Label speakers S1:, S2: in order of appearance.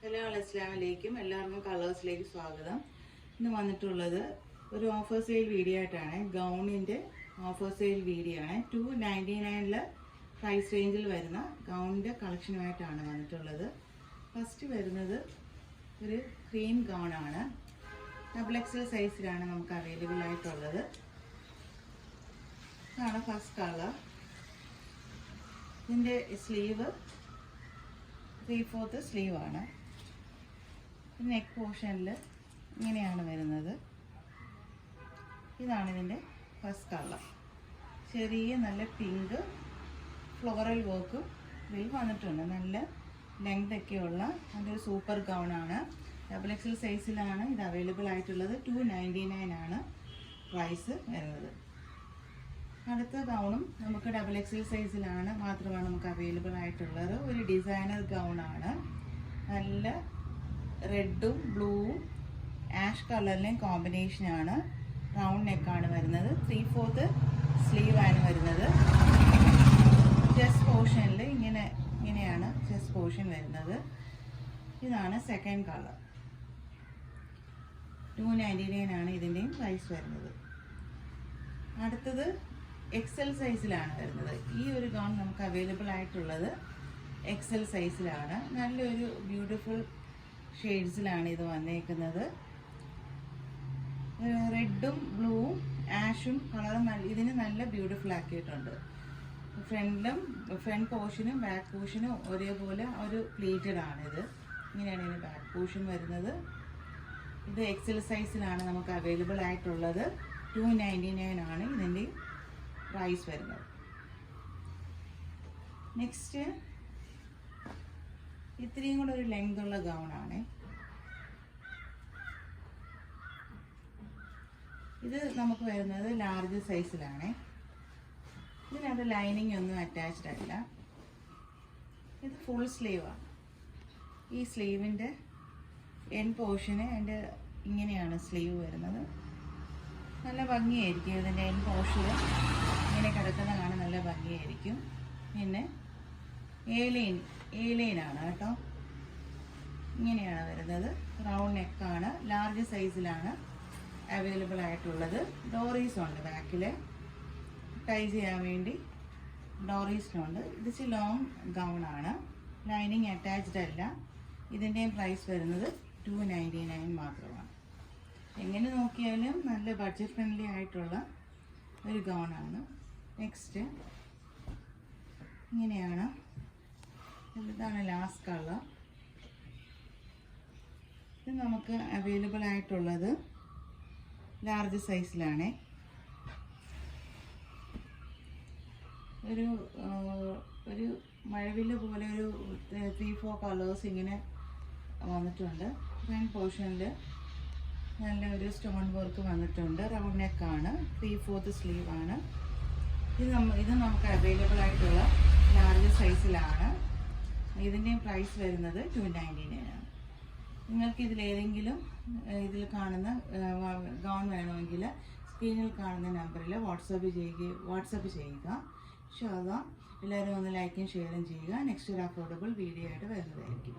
S1: Hello അസ്സലാമലൈക്കും. എല്ലാവർക്കും കളേഴ്സിലേക്ക് സ്വാഗതം. ഇന്ന് വന്നിട്ടുള്ളത് ഒരു ഓഫർ സെയിൽ വീഡിയോ ആയിട്ടാണ്. ഗൗണിൻ്റെ ഓഫർ സെയിൽ വീഡിയോ ആണ്. 299 പ്രൈസ് റേഞ്ചിൽ വരുന്ന ഗൗണിൻ്റെ കളക്ഷനുമായിട്ടാണ് വന്നിട്ടുള്ളത്. ഫസ്റ്റ് വരുന്നത് ഒരു ക്രീം ഗൗണാണ്. XXL സൈസിലാണ് നമുക്ക് അവൈലബിൾ ആയിട്ടുള്ളത്. ഇതാണ് ഫസ്റ്റ് കളർ. ഇതിൻ്റെ സ്ലീവ് 3/4 സ്ലീവാണ്. നെക്ക് പോർഷനിൽ ഇങ്ങനെയാണ് വരുന്നത്. ഇതാണ് ഇതിൻ്റെ ഫസ്റ്റ് കളർ. ചെറിയ നല്ല പിങ്ക് ഫ്ലോറൽ വർക്കും ഇതിൽ വന്നിട്ടുണ്ട്. നല്ല ലെങ്ത് ഒക്കെയുള്ള നല്ലൊരു സൂപ്പർ ഗൗണാണ്. XXL സൈസിലാണ് ഇത് അവൈലബിൾ ആയിട്ടുള്ളത്. 299 ആണ് പ്രൈസ് വരുന്നത്. അടുത്ത ഗൗണും നമുക്ക് XXL സൈസിലാണ് മാത്രമാണ് നമുക്ക് അവൈലബിൾ ആയിട്ടുള്ളത്. ഒരു ഡിസൈനർ ഗൗണാണ്. നല്ല റെഡും ബ്ലൂവും ആഷ് കളറിലെയും കോമ്പിനേഷനാണ്. റൗണ്ട് നെക്കാണ് വരുന്നത്. 3/4 സ്ലീവാണ് വരുന്നത്. ചെസ്റ്റ് പോർഷനിൽ ഇങ്ങനെയാണ് ചെസ്റ്റ് പോർഷൻ വരുന്നത്. ഇതാണ് സെക്കൻഡ് കളർ. 299 ആണ് ഇതിൻ്റെയും പ്രൈസ് വരുന്നത്. അടുത്തത് XL സൈസിലാണ് വരുന്നത്. ഈ ഒരു ഗൗൺ നമുക്ക് അവൈലബിൾ ആയിട്ടുള്ളത് XL സൈസിലാണ്. നല്ലൊരു ബ്യൂട്ടിഫുൾ ഷെയ്ഡ്സിലാണ് ഇത് വന്നേക്കുന്നത്. റെഡും ബ്ലൂവും ആഷും കളറും ഇതിന് നല്ല ബ്യൂട്ടിഫുൾ ആക്കിയിട്ടുണ്ട്. ഫ്രണ്ട് പോർഷനും ബാക്ക് പോർഷനും ഒരേപോലെ ഒരു പ്ലീറ്റഡ് ആണിത്. ഇങ്ങനെയാണ് ഇതിന് ബാക്ക് പോർഷൻ വരുന്നത്. ഇത് XL സൈസിലാണ് നമുക്ക് അവൈലബിൾ ആയിട്ടുള്ളത്. 299 ആണ് ഇതിൻ്റെ പ്രൈസ് വരുന്നത്. നെക്സ്റ്റ് ഇത്രയും കൂടെ ഒരു ലെങ്ത് ഉള്ള ഗൗണാണ്. ഇത് നമുക്ക് വരുന്നത് ലാർജ് സൈസിലാണ്. ഇതിനകത്ത് ലൈനിങ് ഒന്നും അറ്റാച്ച്ഡ് അല്ല. ഇത് ഫുൾ സ്ലീവാണ്. ഈ സ്ലീവിൻ്റെ എൻ പോർഷന് ഇങ്ങനെയാണ് സ്ലീവ് വരുന്നത്. നല്ല ഭംഗിയായിരിക്കും. ഇതിൻ്റെ എൻ പോർഷൻ ഇങ്ങനെ കിടക്കുന്ന കാണാൻ നല്ല ഭംഗിയായിരിക്കും. പിന്നെ ഏലൈനാണ് കേട്ടോ. ഇങ്ങനെയാണ് വരുന്നത്. റൗണ്ട് നെക്കാണ്. ലാർജ് സൈസിലാണ് അവൈലബിൾ ആയിട്ടുള്ളത്. ഡോറീസ് ഉണ്ട് ബാക്കിൽ ടൈ ചെയ്യാൻ വേണ്ടി. ഡോറീസിനുണ്ട്. ഇത് ലോങ് ഗൗണാണ്. ലൈനിങ് അറ്റാച്ച്ഡ് അല്ല. ഇതിൻ്റെയും പ്രൈസ് വരുന്നത് 299 മാത്രമാണ്. എങ്ങനെ നോക്കിയാലും നല്ല ബഡ്ജറ്റ് ഫ്രണ്ട്ലി ആയിട്ടുള്ള ഒരു ഗൗണാണ്. നെക്സ്റ്റ് ഇങ്ങനെയാണ്. ഇതാണ് ലാസ്റ്റ് കളർ. ഇത് നമുക്ക് അവൈലബിൾ ആയിട്ടുള്ളത് ലാർജ് സൈസിലാണ്. ഒരു മഴവില്ല് പോലെ ഒരു 3-4 കളേഴ്സ് ഇങ്ങനെ വന്നിട്ടുണ്ട്. ഫ്രണ്ട് പോർഷനിൽ നല്ലൊരു സ്റ്റോൺ വർക്ക് വന്നിട്ടുണ്ട്. റൗണ്ട് നെക്കാണ്. 3/4 സ്ലീവാണ്. ഇത് നമുക്ക് അവൈലബിൾ ആയിട്ടുള്ള ലാർജ് സൈസിലാണ്. ഇതിൻ്റെയും പ്രൈസ് വരുന്നത് 299 ആണ്. നിങ്ങൾക്ക് ഇതിലേതെങ്കിലും ഇതിൽ കാണുന്ന ഗൗൺ വേണമെങ്കിൽ സ്ക്രീനിൽ കാണുന്ന നമ്പറിൽ വാട്സപ്പ് ചെയ്യുക. എല്ലാവരും ഒന്ന് ലൈക്കും ഷെയറും ചെയ്യുക. നെക്സ്റ്റ് ഒരു അഫോർഡബിൾ വീഡിയോ ആയിട്ട് വരുന്നതായിരിക്കും.